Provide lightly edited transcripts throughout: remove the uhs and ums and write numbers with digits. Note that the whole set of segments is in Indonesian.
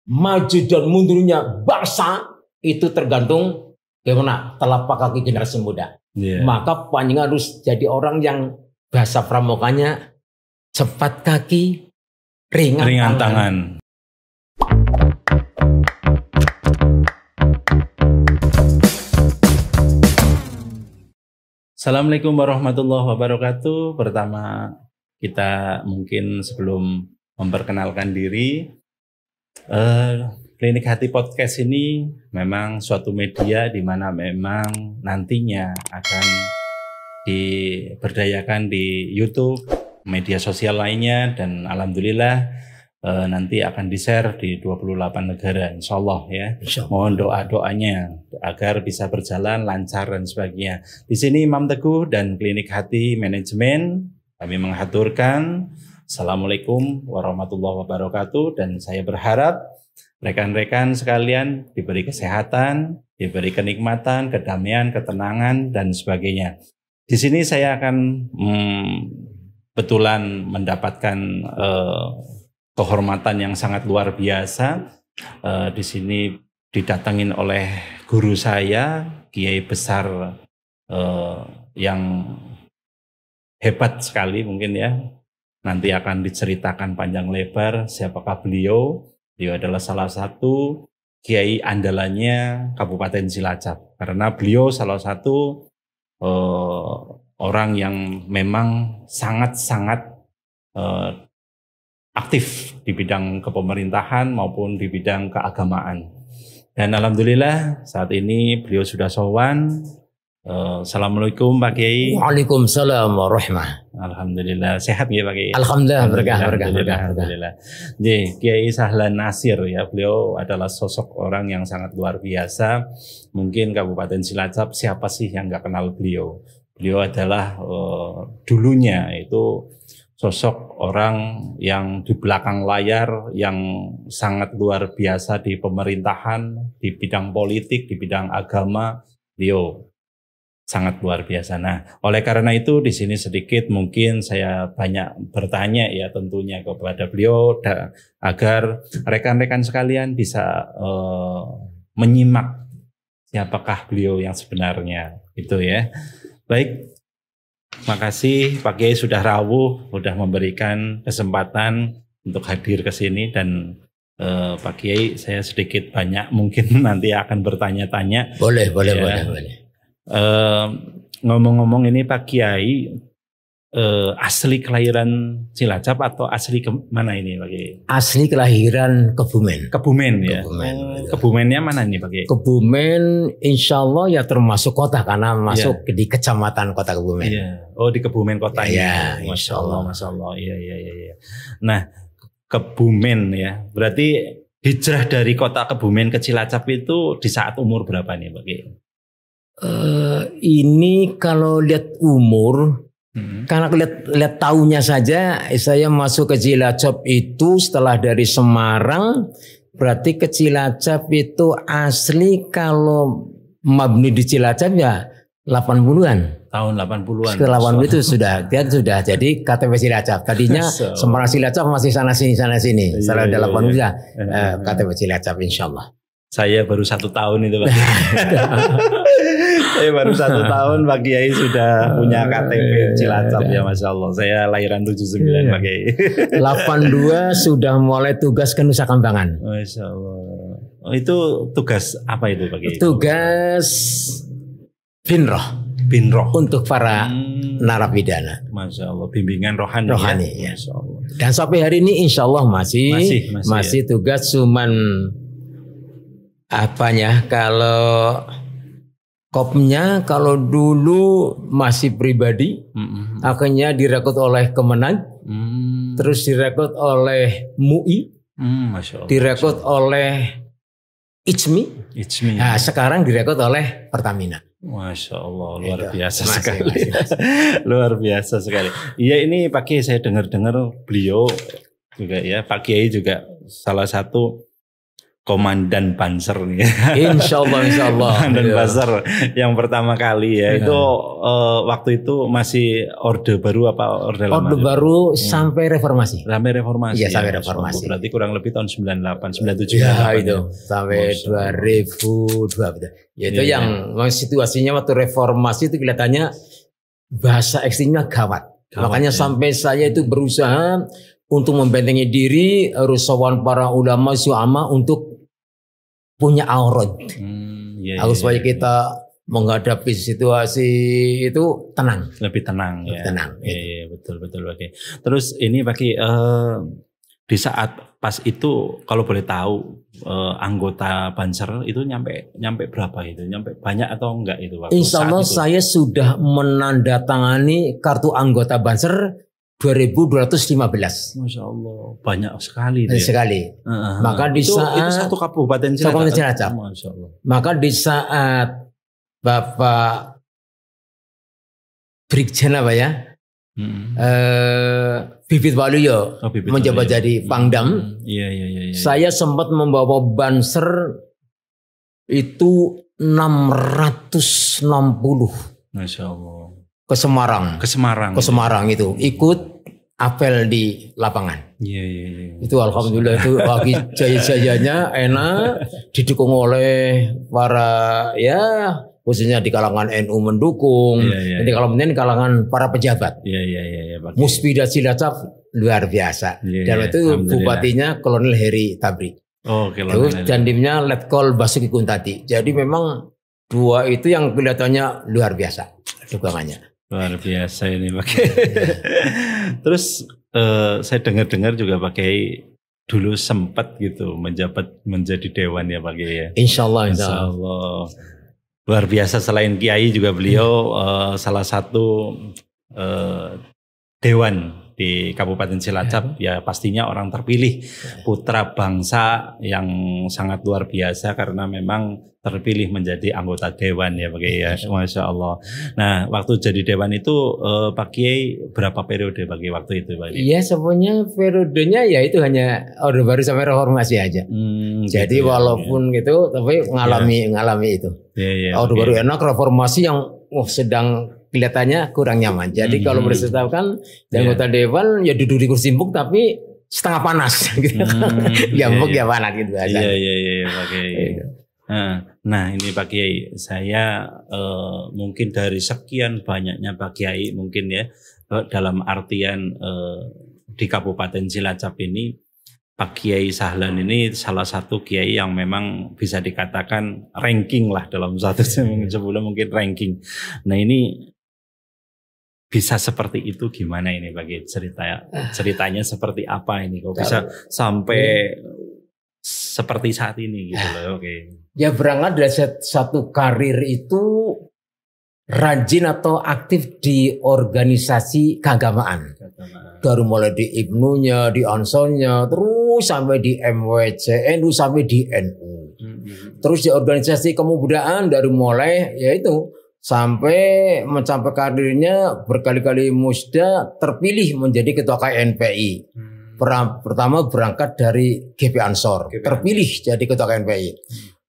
maju dan mundurnya bangsa itu tergantung bagaimana telapak kaki generasi muda. Maka panjenengan harus jadi orang yang bahasa pramukanya cepat kaki, ringan tangan. Assalamualaikum warahmatullahi wabarakatuh. Pertama kita mungkin sebelum memperkenalkan diri, Klinik Hati Podcast ini memang suatu media di mana memang nantinya akan diberdayakan di YouTube, media sosial lainnya, dan alhamdulillah nanti akan di-share di 28 negara insyaallah ya. Mohon doa-doanya agar bisa berjalan lancar dan sebagainya. Di sini Imam Teguh dan Klinik Hati Manajemen kami mengaturkan Assalamualaikum warahmatullahi wabarakatuh, dan saya berharap rekan-rekan sekalian diberi kesehatan, diberi kenikmatan, kedamaian, ketenangan dan sebagainya. Di sini saya akan betulan mendapatkan kehormatan yang sangat luar biasa. Di sini didatangin oleh guru saya, kiai besar yang hebat sekali mungkin ya. Nanti akan diceritakan panjang lebar siapakah beliau. Beliau adalah salah satu kiai andalannya Kabupaten Cilacap. Karena beliau salah satu orang yang memang sangat-sangat aktif di bidang kepemerintahan maupun di bidang keagamaan. Dan alhamdulillah saat ini beliau sudah sowan. Assalamualaikum Pak Kiai. Waalaikumsalam warahmatullahi. Alhamdulillah sehat ya Pak Kiai. Alhamdulillah berkah. Alhamdulillah. Jadi Kiai Sahlan Nasir ya, beliau adalah sosok orang yang sangat luar biasa. Mungkin Kabupaten Cilacap siapa sih yang nggak kenal beliau? Beliau adalah dulunya itu sosok orang yang di belakang layar yang sangat luar biasa di pemerintahan, di bidang politik, di bidang agama. Beliau sangat luar biasa. Nah, oleh karena itu di sini sedikit mungkin saya banyak bertanya ya tentunya kepada beliau agar rekan-rekan sekalian bisa menyimak siapakah beliau yang sebenarnya itu ya. Baik, makasih Pak Kiai sudah rawuh, sudah memberikan kesempatan untuk hadir ke sini, dan Pak Kiai saya sedikit banyak mungkin nanti akan bertanya-tanya. Boleh. Ngomong-ngomong ini Pak Kiai asli kelahiran Cilacap atau asli mana ini Pak Kiai? Asli kelahiran Kebumen. Kebumen ya. Kebumennya mana nih Pak Kiai? Kebumen insya Allah ya termasuk kota karena masuk di kecamatan Kota Kebumen. Iya. Oh di Kebumen kotanya. Iya, Masya Allah. Iya. Nah Kebumen ya. Berarti hijrah dari kota Kebumen ke Cilacap itu di saat umur berapa nih Pak Kiai? Ini kalau lihat umur, karena lihat tahunnya saja, saya masuk ke Cilacap itu setelah dari Semarang, berarti ke Cilacap itu asli kalau mabni di Cilacap ya 80-an. Tahun 80-an. Sekitar 80 itu dia sudah jadi KTP Cilacap. Tadinya Semarang Cilacap masih sana sini. Setelah 80 ya KTP Cilacap insyaallah. Saya baru 1 tahun itu Pak. Saya baru 1 tahun Pak Kiai sudah punya KTP Cilacap ya Masya Allah. Saya lahiran 79 Pak Kiai. 82 sudah mulai tugas ke Nusa Kambangan. Masya Allah. Oh, itu tugas apa itu Pak Kiai? Tugas Binroh untuk para narapidana. Masya Allah, bimbingan rohani ya. Masya Allah. Dan sampai hari ini insya Allah masih tugas cuman apanya kalau kopnya kalau dulu masih pribadi, akhirnya direkrut oleh Kemenag, terus direkrut oleh MUI, direkrut oleh ICMI. Nah, sekarang direkrut oleh Pertamina. Masya Allah, luar biasa sekali. Luar biasa sekali. Iya, ini Pak Kiai saya dengar beliau juga ya, Pak Kiai juga salah satu Komandan Banser nih. Insya Allah. Komandan Banser yang pertama kali ya. Itu waktu itu masih Orde Baru apa Orde Lama? Orde Baru sampai reformasi. Sampai reformasi. Iya, sampai reformasi. Berarti kurang lebih tahun 98, 97. Ya itu sampai 2002 betul. Yaitu yang situasinya waktu reformasi itu kelihatannya bahasa ekstrimnya gawat. Makanya sampai saya itu berusaha untuk membentengi diri, harus sowan para ulama suama untuk punya aurat. Supaya kita menghadapi situasi itu tenang. Lebih tenang ya. Tenang. Iya, betul. Oke. Terus ini bagi di saat pas itu kalau boleh tahu anggota Banser itu nyampe berapa itu? Nyampe banyak atau enggak itu waktu Insya Allah saya sudah menandatangani kartu anggota Banser 2215. Masya Allah, banyak sekali. Sekali. Maka di saat itu satu kabupaten Cilacap. Masya Allah. Maka di saat Bapak Brigjen apa ya? Bibit Waluyo menjabat jadi Pangdam. Iya. Saya sempat membawa Banser itu 660. Masya Allah. Ke Semarang itu ikut apel di lapangan. Iya. Itu alhamdulillah itu lagi jaya-jayanya enak, didukung oleh para khususnya di kalangan NU mendukung, di kalangan para pejabat. Iya. Muspida Cilacap luar biasa. Dan itu bupatinya Kolonel Heri Tabri. Terus dandimnya Letkol Basuki Kuntati. Jadi memang dua itu yang kelihatannya luar biasa dukungannya. Luar biasa ini Pak Kiai. Terus saya dengar juga Pak Kiai dulu sempat gitu menjadi dewan ya Pak Kiai ya. Insya Allah. Luar biasa, selain Kiai juga beliau salah satu dewan di Kabupaten Cilacap ya pastinya orang terpilih, putra bangsa yang sangat luar biasa karena memang terpilih menjadi anggota dewan ya Pak Kiai ya. Masya Allah. Nah waktu jadi dewan itu Pak Kiai berapa periode Pak Kiai waktu itu Pak Kiai? Iya sebenarnya periodenya ya itu hanya Orde Baru sampai reformasi aja. Jadi gitu, walaupun gitu tapi ngalami itu. Orde Baru enak, reformasi yang sedang kelihatannya kurang nyaman. Jadi kalau bersetahkan anggota dewan ya duduk di kursi empuk tapi setengah panas gitu. Ya empuk ya panas gitu aja. Iya Pak Kiai. Nah ini Pak Kiai, saya mungkin dari sekian banyaknya Pak Kiai mungkin ya dalam artian di Kabupaten Cilacap ini Pak Kiai Sahlan ini salah satu kiai yang memang bisa dikatakan ranking lah dalam satu sebelum mungkin ranking. Nah ini bisa seperti itu gimana ini Pak Kiai, ceritanya seperti apa ini kok bisa sampai seperti saat ini gitu loh. Ya berangkat dari satu karir itu rajin atau aktif di organisasi keagamaan. Dari mulai di Ibnunya, di Ansonnya, terus sampai di MWCNU sampai di NU. Terus di organisasi kemudaan dari mulai yaitu sampai mencapai karirnya berkali-kali musda terpilih menjadi ketua KNPI. Pertama berangkat dari GP Ansor, terpilih jadi ketua KNPI.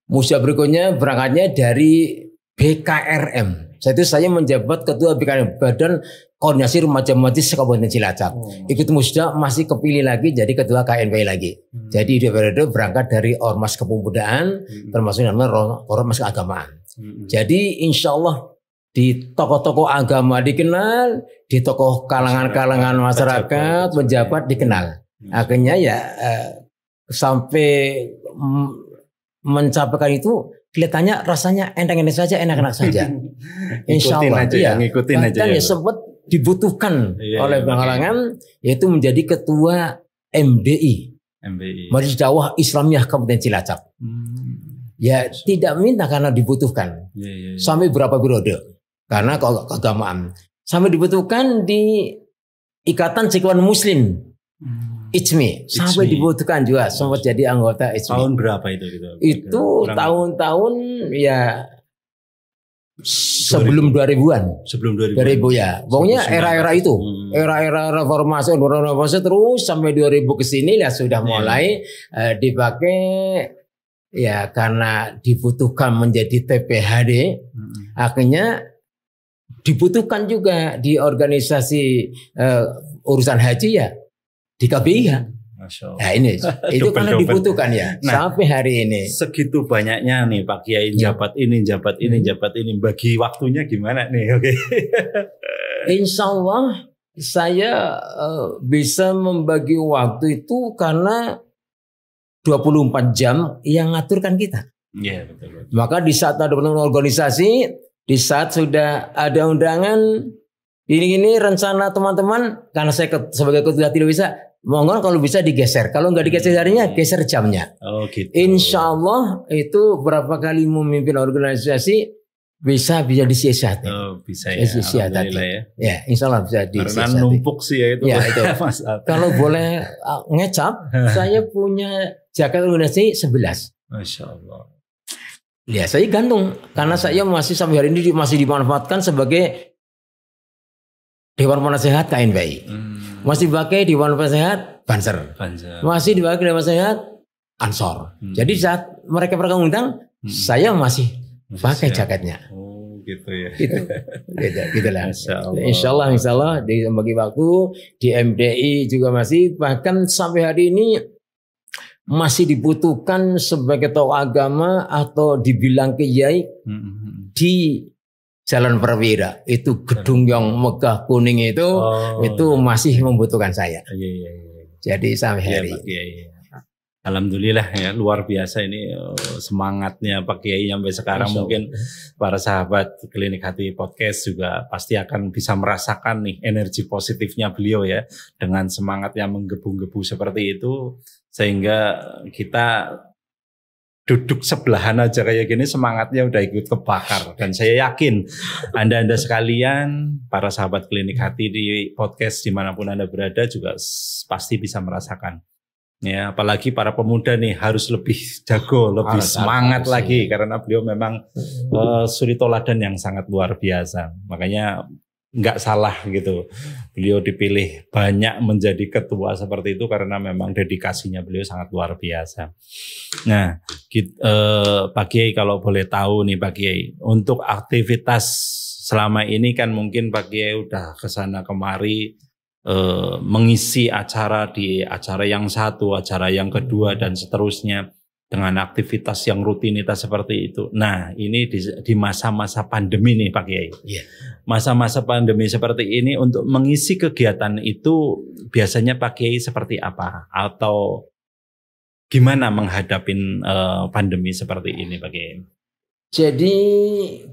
Musda berikutnya berangkatnya dari BKRM. Saya menjabat ketua BKRM, Badan Koordinasi Remaja Majlis Kabupaten Cilacap. Ikut musda masih kepilih lagi jadi ketua KNPI lagi. Jadi di periode berangkat dari Ormas Kepemudaan termasuk namanya Ormas Keagamaan. Jadi insya Allah di tokoh-tokoh agama dikenal, di tokoh kalangan-kalangan masyarakat, pejabat dikenal. Akhirnya ya sampai mencapai itu kelihatannya rasanya enak-enak saja, enak-enak saja. Insya Allah ngikutin aja ya sempat dibutuhkan oleh kalangan yaitu menjadi ketua MDI. Majelis Dakwah Islamiyah Kabupaten Cilacap. Ya tidak minta karena dibutuhkan. Sampai berapa periode? Karena keagamaan. Sampai dibutuhkan di Ikatan Cekuan Muslim. ICMI. Sampai dibutuhkan juga sempat jadi anggota ICMI. Tahun berapa itu gitu? Itu tahun-tahun ya sebelum 2000-an. Sebelum 2000 ya. Pokoknya era-era itu. Era-era reformasi terus sampai 2000 ke sini ya sudah mulai dipakai ya karena dibutuhkan menjadi TPHD, akhirnya dibutuhkan juga di organisasi urusan haji ya di KBIH. Nah ini itu karena dibutuhkan ya sampai hari ini. Segitu banyaknya nih Pak Kiai jabat ini, jabat ini, jabat ini. Bagi waktunya gimana nih? Oke. Insya Allah saya bisa membagi waktu itu karena 24 jam yang ngaturkan kita. Iya betul. Maka di saat ada organisasi, di saat sudah ada undangan, ini rencana teman-teman, karena saya sebagai ketua tidak bisa. Monggo kalau bisa digeser. Kalau nggak digeser harinya, geser jamnya. Oh gitu. Insya Allah itu berapa kali memimpin organisasi bisa disiasati. Oh bisa ya. Disiasati. Ya, insya Allah bisa disiasati. Karena numpuk sih ya itu. Ya, itu. Kalau boleh ngecap, saya punya jaket organisasi 11. Masya Allah. Ya saya gantung karena saya masih sampai hari ini masih dimanfaatkan sebagai Dewan Penasehat KNPI. Masih pakai Dewan Penasehat Banser. Masih dipakai Dewan Penasehat Ansor. Jadi saat mereka undang, saya masih pakai jaketnya. Oh gitu ya. Gitulah. Insya Allah di bagi waktu di MDI juga masih, bahkan sampai hari ini masih dibutuhkan sebagai tokoh agama atau dibilang kiai di Jalan Perwira, itu gedung yang megah kuning itu masih membutuhkan saya. Jadi sampai hari ini. Alhamdulillah ya, luar biasa ini semangatnya Pak Kiai sampai sekarang. Mungkin para sahabat Klinik Hati Podcast juga pasti akan bisa merasakan nih energi positifnya beliau ya, dengan semangat yang menggebu-gebu seperti itu, sehingga kita duduk sebelahan aja kayak gini semangatnya udah ikut kebakar. Dan saya yakin Anda sekalian, para sahabat Klinik Hati di podcast dimanapun Anda berada juga pasti bisa merasakan. Ya, apalagi para pemuda nih harus lebih jago, lebih semangat lagi karena beliau memang suri toladan yang sangat luar biasa. Makanya nggak salah gitu beliau dipilih banyak menjadi ketua seperti itu karena memang dedikasinya beliau sangat luar biasa. Nah, Pak Kiai kalau boleh tahu nih Pak Kiai, untuk aktivitas selama ini kan mungkin Pak Kiai udah kesana kemari mengisi acara di acara yang satu, acara yang kedua dan seterusnya dengan aktivitas yang rutinitas seperti itu. Nah, ini di masa-masa pandemi nih Pak Kiai. Masa-masa pandemi seperti ini untuk mengisi kegiatan itu biasanya Pak Kiai seperti apa? Atau gimana menghadapi pandemi seperti ini Pak Kiai? Jadi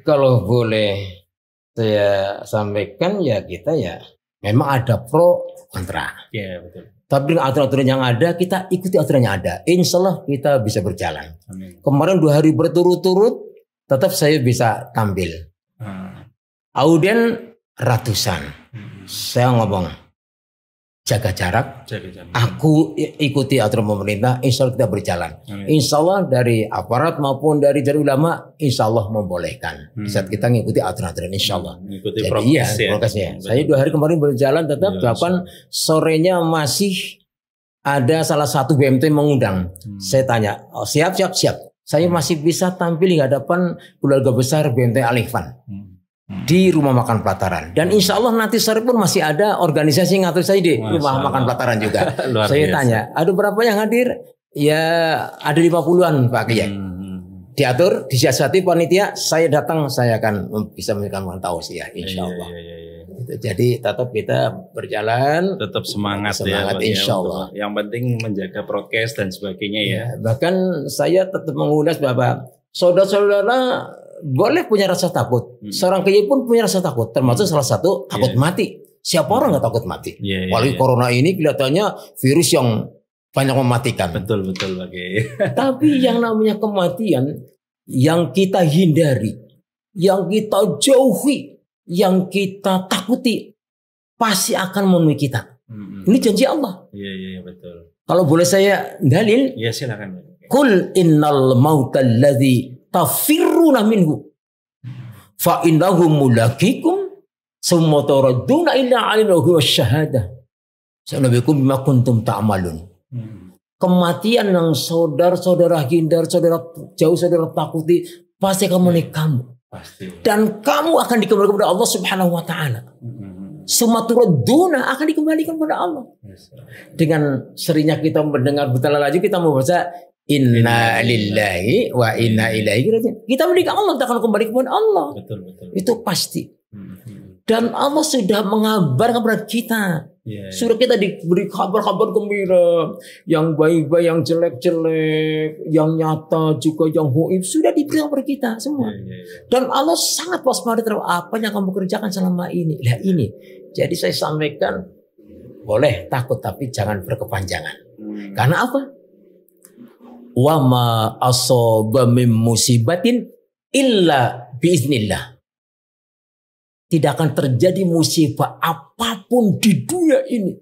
kalau boleh saya sampaikan ya kita ya memang ada pro kontra. Iya betul. Tapi dengan aturan-aturan yang ada, kita ikuti aturan yang ada. Insya Allah kita bisa berjalan. Amin. Kemarin 2 hari berturut-turut, tetap saya bisa tampil. Audien ratusan. Saya ngomong, jaga jarak. Aku ikuti aturan pemerintah, insya Allah kita berjalan. Amin. Insya Allah dari aparat maupun dari ulama, insya Allah membolehkan. Saat kita ngikuti aturan-aturan, insya Allah. Jadi prokesnya. Saya 2 hari kemarin berjalan tetap, bahkan sorenya masih ada salah satu BMT mengundang. Saya tanya, siap. Saya masih bisa tampil di hadapan keluarga besar BMT Al-Ikhwan di rumah makan Pelataran. Dan insya Allah nanti sore pun masih ada organisasi yang ngatur saya di rumah makan Pelataran juga. Saya tanya, ada berapa yang hadir? Ya ada 50-an Pak Kiai. Diatur, disiasati panitia, saya datang, saya akan bisa memberikan tausiah insya Allah. Jadi tetap kita berjalan, tetap semangat ya, insya Allah. Yang penting menjaga prokes dan sebagainya ya. Bahkan saya tetap mengulas bahwa saudara-saudara boleh punya rasa takut. Seorang kiai pun punya rasa takut, termasuk salah satu takut mati. Siapa orang nggak takut mati? Apalagi corona ini kelihatannya virus yang banyak mematikan. Betul Pak Kiai. Tapi yang namanya kematian yang kita hindari, yang kita jauhi, yang kita takuti pasti akan menemui kita. Ini janji Allah. Iya betul. Kalau boleh saya dalil? Iya silakan. Qul innal mauta alladzi tafirruna minhu fa innahu mulaqikum summa turadduna ila alimil ghaibi wasyahada. Sa'nabikum bima kuntum ta'malun. kematian yang saudara-saudara hindar, saudara jauh, saudara takuti, pasti akan menik kamu. Pasti. Dan kamu akan dikembalikan kepada Allah Subhanahu wa taala. Sumaturadduna akan dikembalikan kepada Allah. Dengan seringnya kita mendengar betala laju, kita membaca inna lillahi wa inna ilaihi raji'un. Kita menikah Allah, kita akan kembali kepada Allah. Betul. Itu pasti. Dan Allah sudah mengabarkan kepada kita. Sudah kita diberi kabar-kabar gembira, yang baik-baik, yang jelek-jelek, yang nyata juga, yang gaib sudah diberikan kepada kita semua. Dan Allah sangat waspada terhadap apa yang kamu kerjakan selama ini. Nah ini, jadi saya sampaikan, boleh takut tapi jangan berkepanjangan. Karena apa? Wa ma asaba min musibatin illa biiznillah. Tidak akan terjadi musibah apapun di dunia ini.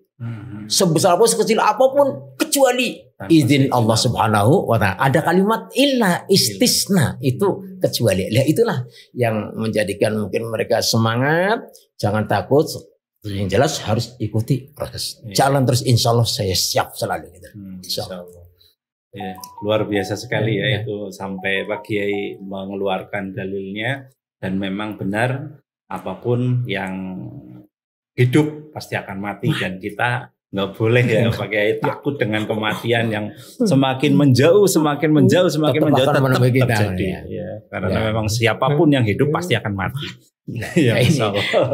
Sebesar apapun, sekecil apapun, kecuali izin Allah Subhanahu wa ta'ala. Ada kalimat illa, istisna, itu kecuali. Nah, itulah yang menjadikan mungkin mereka semangat. Jangan takut. Yang jelas harus ikuti proses. Jalan terus, insya Allah saya siap selalu. Insya Allah. Ya, luar biasa sekali ya itu sampai Pak Kiai mengeluarkan dalilnya, dan memang benar apapun yang hidup pasti akan mati, dan kita nggak boleh ya Pak Kiai takut dengan kematian yang semakin menjauh tetap terjadi ya. Karena memang siapapun yang hidup pasti akan mati. Ya,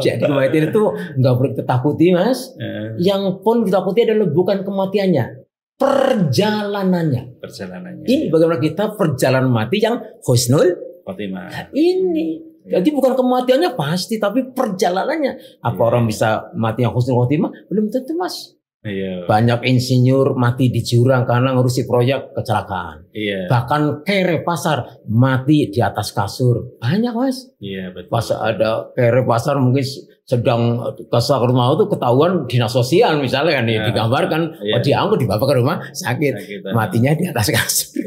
jadi kematian itu nggak perlu ketakuti Mas. Yang pun ditakuti adalah bukan kematiannya, perjalanannya. Ini bagaimana kita perjalanan mati yang husnul khotimah. Ini jadi bukan kematiannya pasti, tapi perjalanannya. Apa orang bisa mati yang husnul khotimah? Belum tentu Mas. Banyak insinyur mati di jurang karena ngurusi proyek kecelakaan. Bahkan kere pasar mati di atas kasur. Banyak Mas. Betul. Pas ada kere pasar mungkin sedang kasar rumah itu ketahuan dinas sosial misalnya kan digambarkan diangkut dibawa ke rumah sakit. Matinya di atas kasur.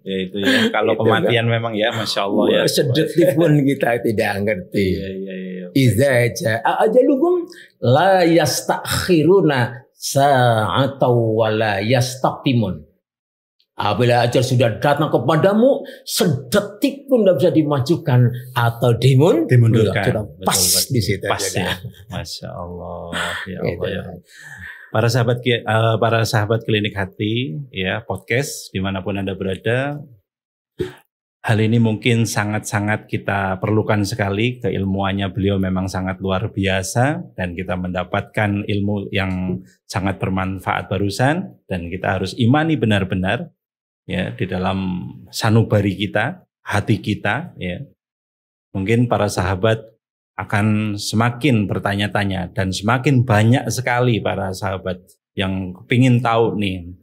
Ya itu ya. Kalau kematian memang ya Masya Allah ya. Sedetik pun kita tidak ngerti. Iza ja'a ajaluhum la yastakhiruna sa'atan wa la yastaqdimun. Apabila ajal sudah datang kepadamu, sedetik pun tidak bisa dimajukan atau dimundurkan. Pas di situ. Pas ya. Masya Allah. Ya Allah ya. Para sahabat Klinik Hati ya, podcast dimanapun Anda berada, hal ini mungkin sangat-sangat kita perlukan sekali. Keilmuannya beliau memang sangat luar biasa, dan kita mendapatkan ilmu yang sangat bermanfaat barusan, dan kita harus imani benar-benar ya di dalam sanubari kita, hati kita ya. Mungkin para sahabat akan semakin bertanya-tanya, dan semakin banyak sekali para sahabat yang kepingin tahu nih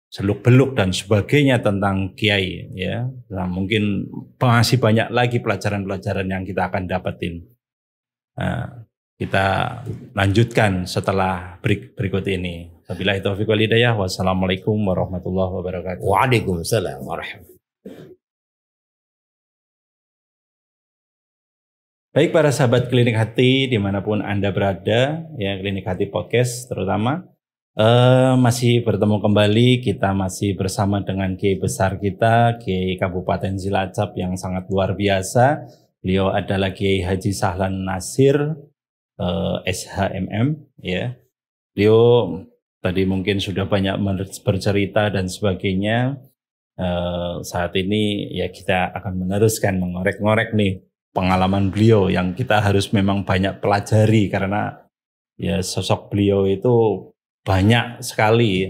seluk-beluk dan sebagainya tentang Kiai ya. Nah, mungkin masih banyak lagi pelajaran-pelajaran yang kita akan dapetin. Nah, kita lanjutkan setelah berikut ini. Wabillahi taufiq wal hidayah. Wassalamualaikum warahmatullahi wabarakatuh. Waalaikumsalam warahmatullahi. Baik para sahabat Klinik Hati dimanapun Anda berada, ya Klinik Hati Podcast terutama, masih bertemu kembali, kita masih bersama dengan Kiai besar kita, Kiai Kabupaten Cilacap yang sangat luar biasa. Beliau adalah Kiai Haji Sahlan Nasir, SHMM, ya. Beliau tadi mungkin sudah banyak bercerita dan sebagainya. Saat ini ya kita akan meneruskan mengorek-ngorek nih pengalaman beliau yang kita harus memang banyak pelajari, karena ya sosok beliau itu banyak sekali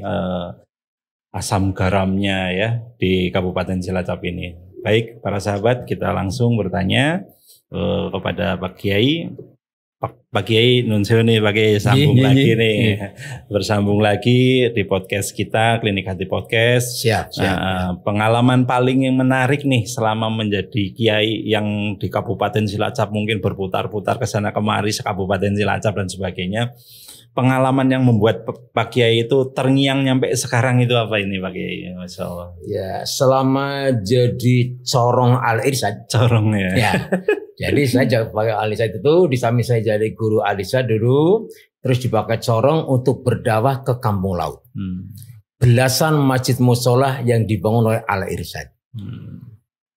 asam garamnya ya di Kabupaten Cilacap ini. Baik para sahabat, kita langsung bertanya kepada Pak Kiai. Pak Kiai nun sewu nih, Pak Kiai sambung lagi nih. Bersambung lagi di podcast kita, Klinik Hati Podcast. Siap. Nah, pengalaman paling yang menarik nih selama menjadi Kiai yang di Kabupaten Cilacap, mungkin berputar-putar ke sana kemari se-Kabupaten Cilacap dan sebagainya. Pengalaman yang membuat Pak Kiai itu terngiang nyampe sekarang itu apa ini Pak Kiai? Masya Allah. Ya, selama jadi corong al-irsyad. Corong ya. Ya. Jadi saya pakai al-irsyad itu, di samping saya jadi guru al-irsyad dulu, terus dipakai corong untuk berdakwah ke kampung laut. belasan masjid musola yang dibangun oleh Al-Irsyad.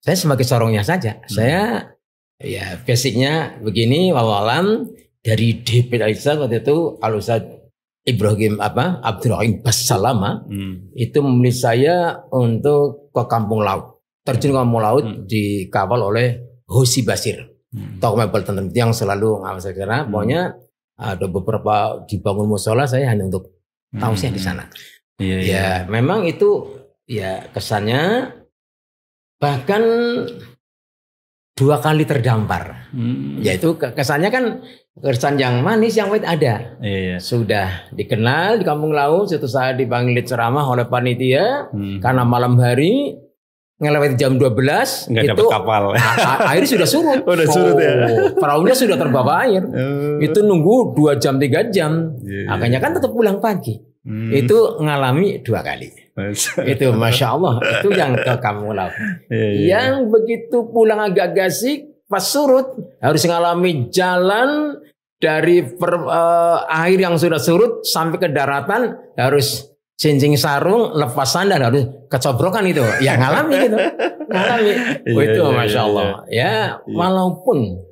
Saya sebagai sorongnya saja. Saya ya basicnya begini, wawalan dari DP Al-Irsyad waktu itu Al-Ustaz Ibrahim Abdurrahim Bassalama itu memilih saya untuk ke Kampung Laut. Terjun ke Kampung Laut dikawal oleh Hosi Basir. Tokoh mebel tertentu yang selalu ngawal saya karena pokoknya ada beberapa dibangun musola saya hanya untuk tausiah di sana. Ya memang itu ya kesannya bahkan 2 kali terdampar. Yaitu kesannya kan kesan yang manis yang pahit ada. Sudah dikenal di Kampung Laut, suatu saat dipanggil ceramah oleh panitia karena malam hari ngelewati jam 12 nggak itu dapat kapal. Air sudah surut. Udah surut ya. Perahunya sudah terbawa air. Itu nunggu 2 jam 3 jam. Makanya kan tetap pulang pagi. Itu ngalami 2 kali. Itu Masya Allah. Itu yang ke Kampung Laut. Yang begitu pulang agak gasik pas surut harus ngalami jalan dari air yang sudah surut sampai ke daratan harus cincin sarung, lepas sandal, harus kecobrokan itu. Ya ngalami gitu. Ngalami. Itu Masya Allah. Ya walaupun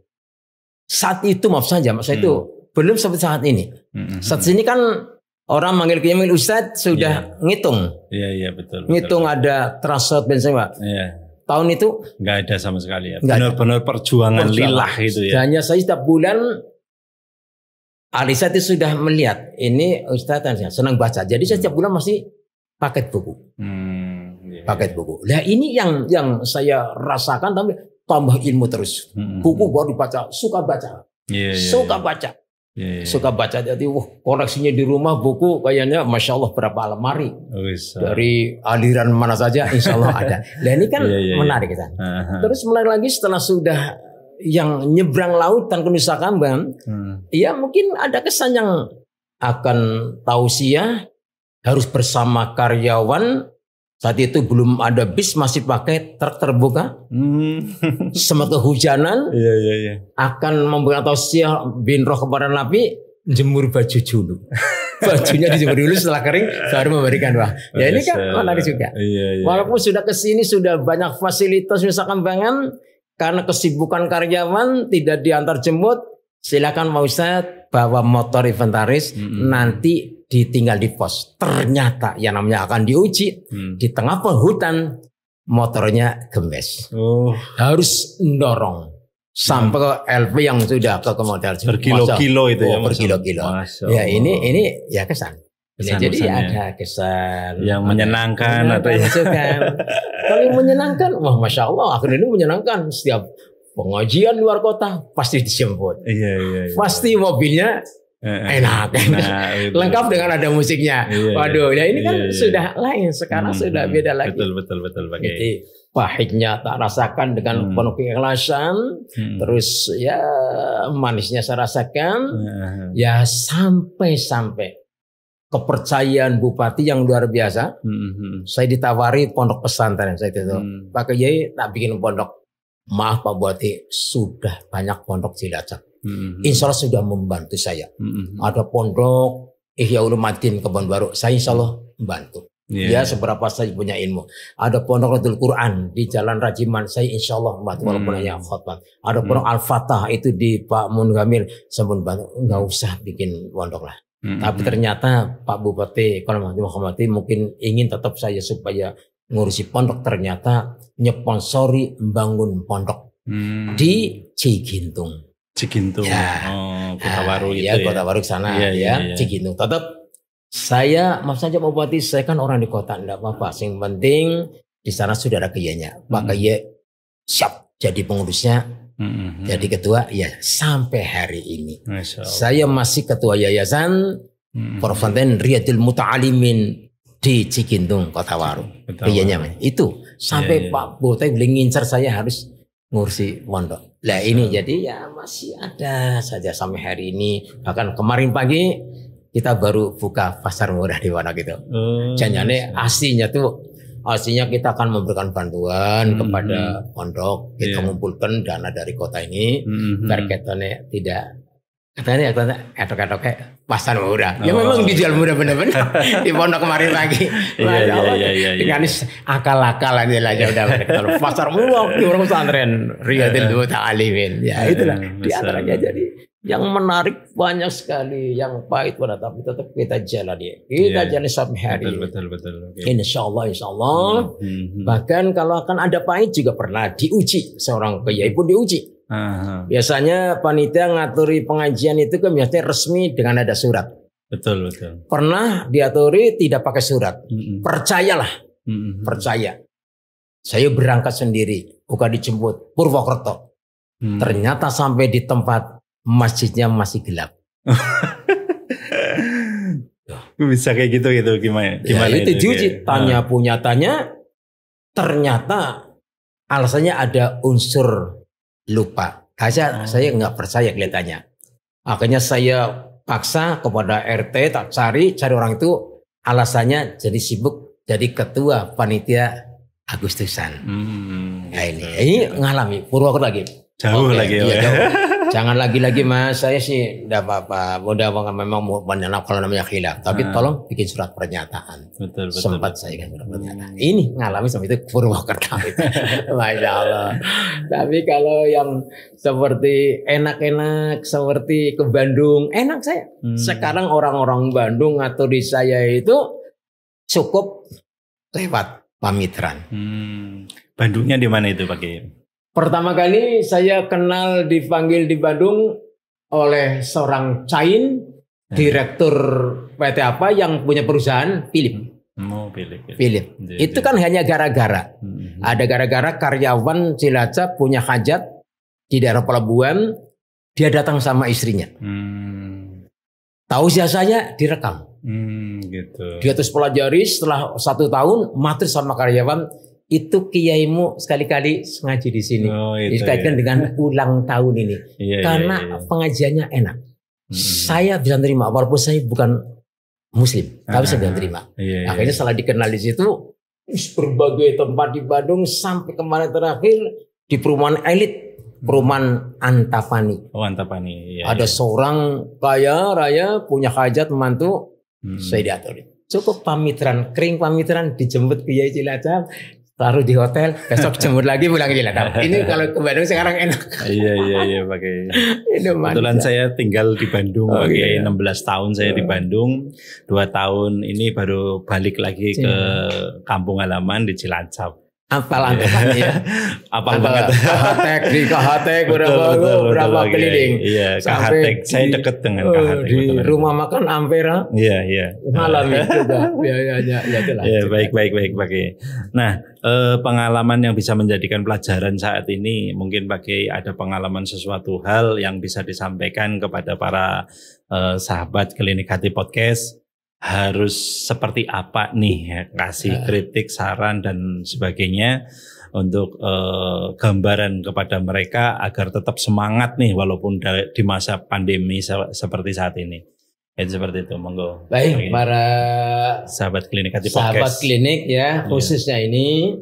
saat itu maaf saja itu belum seperti saat ini. Saat ini kan orang manggil Kiai Ustadz sudah ngitung. Iya betul. Ngitung ada transport bensin Pak. Tahun itu nggak ada sama sekali ya. Benar-benar perjuangan lillah itu ya. Hanya saya setiap bulan Alisa itu sudah melihat ini Ustadz senang baca. Jadi saya setiap bulan masih paket buku. Paket buku. Nah ini yang saya rasakan tapi tambah ilmu terus. Buku baru dibaca, suka baca. Suka baca. Suka baca. Jadi koleksinya di rumah buku kayaknya Masya Allah berapa lemari. Dari aliran mana saja Insya Allah ada. Nah ini kan menarik kan. Terus mulai lagi setelah sudah yang nyebrang lautan ke Nusa Kambangan, ya mungkin ada kesan yang akan tausiah harus bersama karyawan. Saat itu belum ada bis, masih pakai truk terbuka. Sama kehujanan, akan memberikan tausiah bin roh kepada Nabi, jemur baju dulu. Bajunya dijemur dulu setelah kering, baru memberikan wah. Ya ini kan menarik juga. Walaupun sudah kesini sudah banyak fasilitas Nusa Kambangan, karena kesibukan karyawan tidak diantar jemput, silakan Pak Ustadz bawa motor inventaris nanti ditinggal di pos. Ternyata yang namanya akan diuji di tengah hutan motornya gembes. Harus mendorong sampai ke LP yang sudah ke motor berkilo-kilo itu ya. Berkilo-kilo. Ya ini ya kesan. Jadi ada kesan yang menyenangkan atau kalau yang menyenangkan, wah Masya Allah akhirnya ini menyenangkan. Setiap pengajian luar kota pasti dijemput. Pasti mobilnya enak. Lengkap dengan ada musiknya. Waduh, ya ini kan sudah lain. Sekarang sudah beda lagi. Betul. Jadi pahitnya tak rasakan dengan penuh keikhlasan. Terus ya manisnya saya rasakan. Ya sampai kepercayaan bupati yang luar biasa. Saya ditawari pondok pesantren saya itu. Pak Kiai tak bikin pondok. Maaf Pak Bupati, sudah banyak pondok Cilacap. Insya Allah sudah membantu saya. Ada pondok Ihya Ulumuddin Kebon Baru, saya insya Allah membantu. Ya seberapa saya punya ilmu. Ada pondok Radul Quran di Jalan Rajiman, saya insya Allah membantu walaupun hanya khotbah. Ada pondok Al-Fatah itu di Pak Mungamil, saya pun bantu. Enggak usah bikin pondok lah. Tapi ternyata Pak Bupati kalau Muhammad mungkin ingin tetap saya supaya ngurusi pondok, ternyata nyeponsori membangun pondok di Cigintung. Ya. Kota Waru itu ya. Kota Waru sana ya. Cigintung. Tetap saya maaf saja Pak Bupati, saya kan orang di kota, enggak apa-apa. Yang penting di sana sudah ada kiainya. Pak Kiai siap jadi pengurusnya. Jadi ketua ya sampai hari ini. Saya masih ketua yayasan Porfonten Riyadil Muta'alimin di Cigintung Kota Waru. Kiainya itu sampai Pak Bupati boleh ngincar saya harus ngurusi pondok. Lah ini jadi ya masih ada saja sampai hari ini. Bahkan kemarin pagi kita baru buka pasar murah di mana gitu. Janjane aslinya kita akan memberikan bantuan kepada pondok. Kita mengumpulkan dana dari kota ini. Targetnya tidak Katanya etok-etok kayak pasar murah. Ya memang dijual murah benar-benar. Di pondok kemarin pagi. Iya. Dengan akal-akalan lah ya udah kalau pasar murah di orang pesantren Riyadil Muta'alimin. Ya itulah di antaranya jadi yang menarik banyak sekali, yang pahit pada tapi tetap kita jalani. Kita jalani sampai hari. Betul. Okay. Insya Allah. Bahkan kalau akan ada pahit juga pernah diuji, seorang kiai pun diuji. Biasanya panitia ngaturi pengajian itu kan biasanya resmi dengan ada surat. Betul. Pernah diaturi tidak pakai surat. Percayalah. Percaya. Saya berangkat sendiri, bukan dijemput Purwokerto. Ternyata sampai di tempat masjidnya masih gelap. Bisa kayak gitu gimana? Ya, itu diuji. Tanya punya tanya. Ternyata alasannya ada unsur lupa. Saya nggak percaya kelihatannya. Akhirnya saya paksa kepada RT tak cari orang itu, alasannya jadi sibuk jadi ketua panitia Agustusan. Nah, ini ngalami Purwokerto lagi. Jauh lagi. Iya, jauh. Jangan lagi Mas, saya sih tidak apa-apa. Mudah memang banyak kalau namanya khilaf. Tapi tolong bikin surat pernyataan. Betul. Sempat saya kan surat pernyataan. Ini ngalami sampai itu Purwokerto itu. Masya Allah. Tapi kalau yang seperti enak-enak, seperti ke Bandung, enak saya. Sekarang orang-orang Bandung atau di saya itu cukup lewat pamitran. Bandungnya di mana itu Pak Kiai? Pertama kali saya kenal dipanggil di Bandung oleh seorang Cain, direktur PT apa yang punya perusahaan Philip. Philip. Itu kan hanya gara-gara. Ada gara-gara karyawan Cilacap punya hajat di daerah pelabuhan, dia datang sama istrinya. Tausiah saya direkam. Gitu. Dia terus pelajari setelah 1 tahun materi sama karyawan. Itu kiaimu sekali-kali ngaji di sini. Dikaitkan dengan ulang tahun ini. Karena pengajiannya enak. Saya bisa terima walaupun saya bukan Muslim, tapi saya bisa terima. Akhirnya setelah dikenal di situ, berbagai tempat di Bandung sampai kemarin terakhir di perumahan elit, perumahan Antapani. Antapani. Ada seorang kaya raya punya hajat membantu, saya diatur. Cukup pamitran, kering pamitran dijemput Kiai Cilacap. Taruh di hotel, besok jemput lagi pulang Cilacap. Ini kalau ke Bandung sekarang enak. Iya pakai. Kebetulan saya tinggal di Bandung pakai 16 tahun saya di Bandung. 2 tahun ini baru balik lagi ke kampung halaman di Cilacap. Apal ya. Apal banget. Kahatek berapa keliling. Iya, Kahatek. Saya dekat dengan Kahatek. Di rumah makan Ampera. Iya. Ngalami juga biayanya. Ya, baik Pak Kiai. Nah, pengalaman yang bisa menjadikan pelajaran saat ini, mungkin Pak Kiai ada pengalaman sesuatu hal yang bisa disampaikan kepada para sahabat Klinik Hati Podcast. Harus seperti apa nih ya, kasih kritik, saran dan sebagainya untuk gambaran kepada mereka agar tetap semangat nih walaupun di masa pandemi seperti saat ini. Itu seperti itu, monggo. Baik, para sahabat Klinik Hati Podcast. Sahabat klinik ya, khususnya ini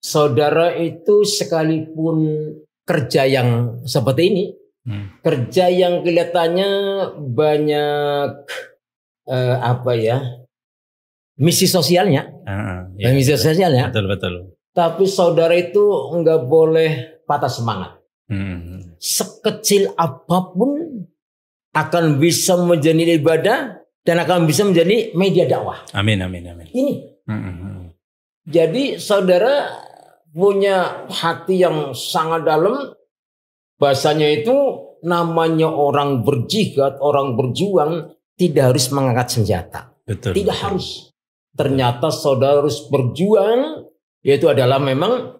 saudara itu sekalipun kerja yang seperti ini, kerja yang kelihatannya banyak misi sosialnya, misi sosialnya. Betul. Tapi saudara itu nggak boleh patah semangat. Sekecil apapun akan bisa menjadi ibadah dan akan bisa menjadi media dakwah. Amin. Ini. Jadi saudara punya hati yang sangat dalam. Bahasanya itu namanya orang berjihad, orang berjuang. Tidak harus mengangkat senjata. Tidak harus. Ternyata saudara harus berjuang. Yaitu adalah memang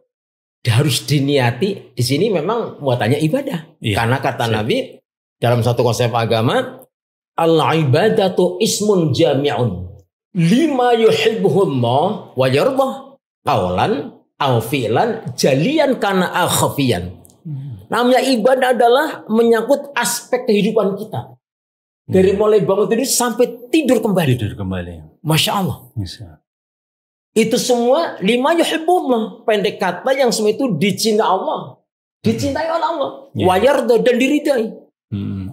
harus diniati. Di sini memang muatannya ibadah. Karena kata Nabi dalam satu konsep agama, al-ibadatu ismun jami'un lima yuhibbuhullah wa yardah qawlan aw fi'lan jalian kana akhafiyan. Namanya ibadah adalah menyangkut aspek kehidupan kita. Dari mulai bangun tidur sampai tidur kembali. Masya Allah. Itu semua lima yuhibbullah. Pendek kata yang semua itu dicintai Allah. Dicintai oleh Allah. Wayarda dan diridai.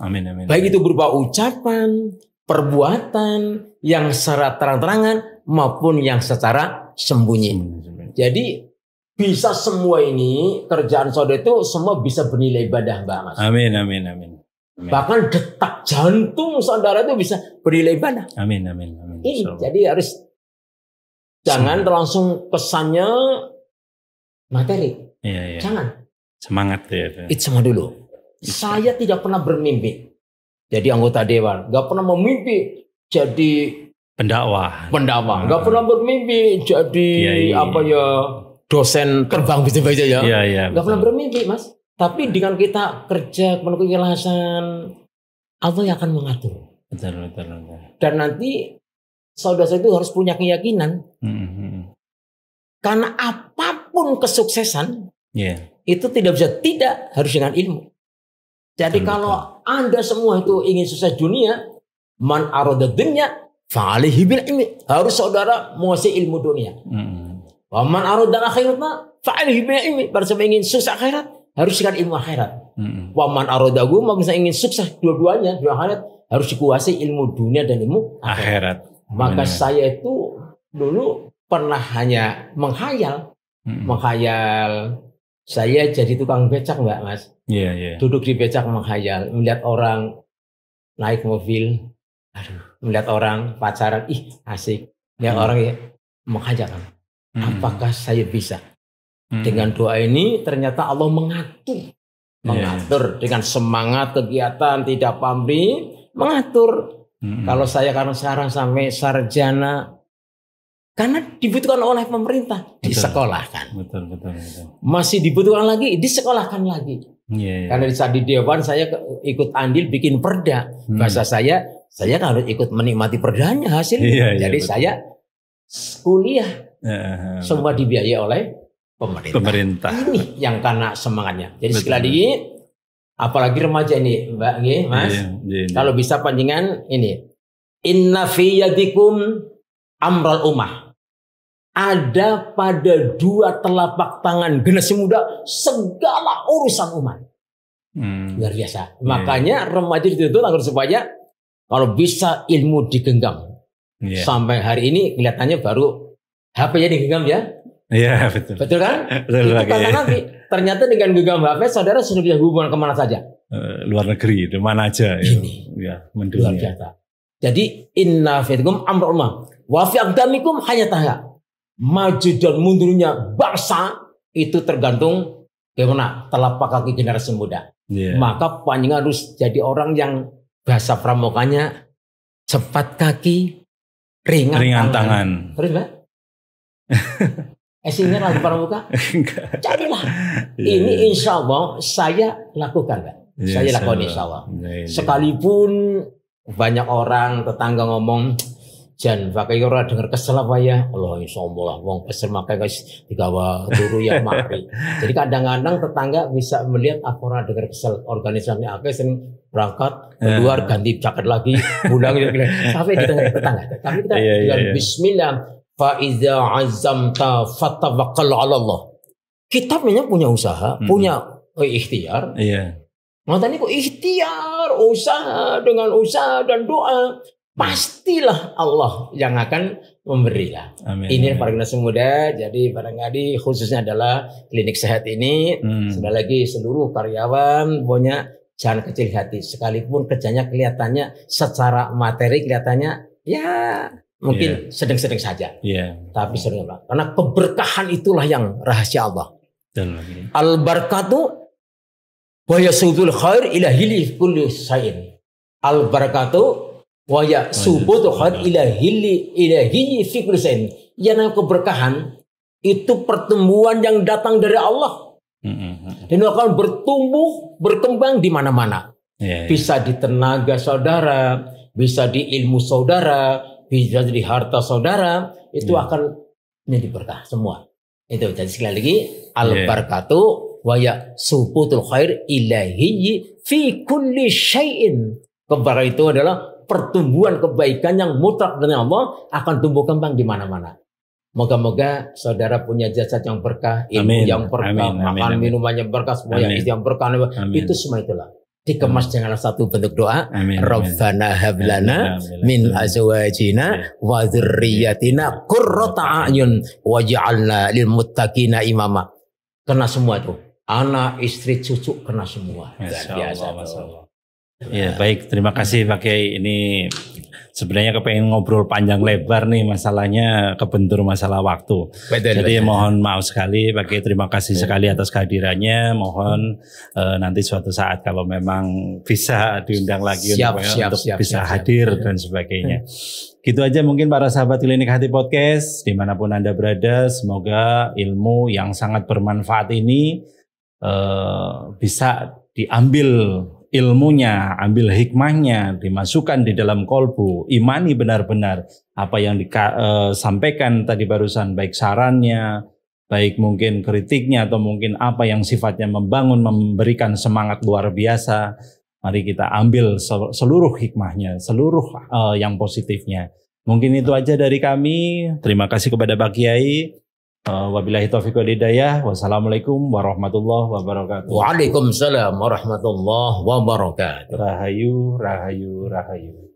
Amin, amin. Baik itu berupa ucapan, perbuatan yang secara terang-terangan maupun yang secara sembunyi. Jadi bisa semua ini kerjaan saudara itu semua bisa bernilai ibadah, Mbak Mas. Amin, amin, amin. Amin. Bahkan detak jantung saudara itu bisa bernilai ibadah. Amin, amin, amin. Ini jadi harus jangan langsung pesannya materi. Iya, iya. Jangan. Semangat ya. Itu sama dulu. Saya tidak pernah bermimpi jadi anggota dewan, nggak pernah memimpi jadi pendakwah, nggak pernah bermimpi jadi dosen terbang gitu-gitu ya. Iya, nggak pernah bermimpi, Mas. Tapi dengan kita kerja penuh keikhlasan, Allah yang akan mengatur. Betul. Dan nanti saudara itu harus punya keyakinan, karena apapun kesuksesan, itu tidak bisa tidak harus dengan ilmu. Jadi kalau Anda semua itu ingin sukses dunia, man arada dunya fa'alihi bil ilmi. Harus saudara menguasai ilmu dunia. Wa man arada akhiratna fa'alihi bil ilmi. Pada siapa ingin sukses akhirat, harus dengan ilmu akhirat. Wa man arada guma, misalnya ingin sukses dua-duanya, dua akhirat, harus dikuasai ilmu dunia dan ilmu akhirat. Maka saya itu dulu pernah hanya menghayal. Saya jadi tukang becak, Mbak Mas. Duduk di becak menghayal, melihat orang naik mobil, melihat orang pacaran, asik. Melihat orang ya menghayal, apakah saya bisa? Dengan doa ini ternyata Allah mengatur dengan semangat kegiatan, tidak pamrih, mengatur. Kalau saya sekarang sampai sarjana, karena dibutuhkan oleh pemerintah, disekolahkan. Betul. Masih dibutuhkan lagi, disekolahkan lagi. Karena saat di dewan saya ikut andil bikin perda. Bahasa saya kan harus ikut menikmati perdanya hasilnya. Jadi betul. Saya kuliah semua dibiayai oleh pemerintah. Ini yang karena semangatnya. Jadi sekali lagi, apalagi remaja ini, Mbak, Mas. Kalau bisa panjangan ini, inna fi yadikum amral ummah. Ada pada dua telapak tangan generasi muda segala urusan umat. Luar biasa. Makanya remaja dituntut agar supaya kalau bisa ilmu digenggam. Sampai hari ini kelihatannya baru HP-nya digenggam ya. Iya, betul. Betul kan? Betul. Itu kata Nabi. Ternyata dengan genggam HP saudara sudah bisa hubungan kemana saja. Luar negeri, di mana aja. Ini. Luar biasa. Jadi inna fiikum amrul ummah wa fi aqdamikum hayataha. Maju dan mundurnya bangsa itu tergantung bagaimana telapak kaki generasi muda. Maka panjenengan harus jadi orang yang bahasa pramukanya cepat kaki, ringan tangan. Terus, Mbak? Isinya lagu pramuka? Jadilah. Ini insya Allah saya lakukan, Mbak. Saya lakukan insya Allah. Sekalipun banyak orang tetangga ngomong, Jan pakai ora dengar kesel apa ya? Allah insyaallah lah wong kesel makai guys digawa turu ya mari. Jadi kadang-kadang tetangga bisa melihat apa ora dengar kesel organisasi akeh sering berangkat keluar ganti jaket lagi pulang gitu. Sampai di tengah tetangga. Tapi kita dengan bismillah fa iza azamta fatawakkal 'ala Allah. Kita punya usaha, punya ikhtiar. Makanya kok ikhtiar, usaha dengan usaha dan doa. Pastilah Allah yang akan memberi lah. Ini para generasi muda. Jadi barangkali khususnya adalah klinik sehat ini. Sekali lagi seluruh karyawan punya jangan kecil hati. Sekalipun kerjanya kelihatannya secara materi kelihatannya ya mungkin sedang-sedang saja. Tapi sering Allah. Karena keberkahan itulah yang rahasia Allah. Al-barakatu wa yasudul khair ila hilli kulli syai'in. Al-barakatu wa ya subutu khair ilahi fi kulli shay'in. Yang keberkahan itu pertumbuhan yang datang dari Allah. Dan akan bertumbuh, berkembang di mana-mana. Bisa di tenaga saudara, bisa di ilmu saudara, bisa di harta saudara, itu akan menjadi berkah semua. Itu jadi sekali lagi al-barakatu wa ya subutul khair ilahi fi kulli syai'in. Keberkahan itu adalah pertumbuhan kebaikan yang mutlak dari Allah akan tumbuh kembang di mana-mana. Moga-moga saudara punya jasad yang berkah, ilmu yang berkah, makan minuman yang berkah, semuanya yang berkah. Itu semua itulah. dikemas dengan satu bentuk doa. Amin. Rabbana hablana min azwajina wa dzurriyyatina qurrata a'yun waj'alna lil muttaqina imama. Kena semua tuh. Anak, istri, cucu kena semua. Biasa. Ya, baik, terima kasih Pak Kiai. Ini sebenarnya kepengen ngobrol panjang lebar nih, masalahnya kebentur masalah waktu. Jadi mohon maaf sekali Pak Kiai, terima kasih sekali atas kehadirannya. Mohon nanti suatu saat kalau memang bisa diundang lagi untuk bisa hadir dan sebagainya. Gitu aja mungkin para sahabat Klinik Hati Podcast dimanapun Anda berada, semoga ilmu yang sangat bermanfaat ini bisa diambil ilmunya, ambil hikmahnya, dimasukkan di dalam kolbu, imani benar-benar apa yang disampaikan tadi barusan, baik sarannya, baik mungkin kritiknya, atau mungkin apa yang sifatnya membangun, memberikan semangat luar biasa. Mari kita ambil seluruh hikmahnya, seluruh yang positifnya. Mungkin itu aja dari kami. Terima kasih kepada Pak Kiai. Wabillahi taufiq wal hidayah. Wassalamualaikum warahmatullahi wabarakatuh. Waalaikumsalam warahmatullahi wabarakatuh. Rahayu, rahayu, rahayu.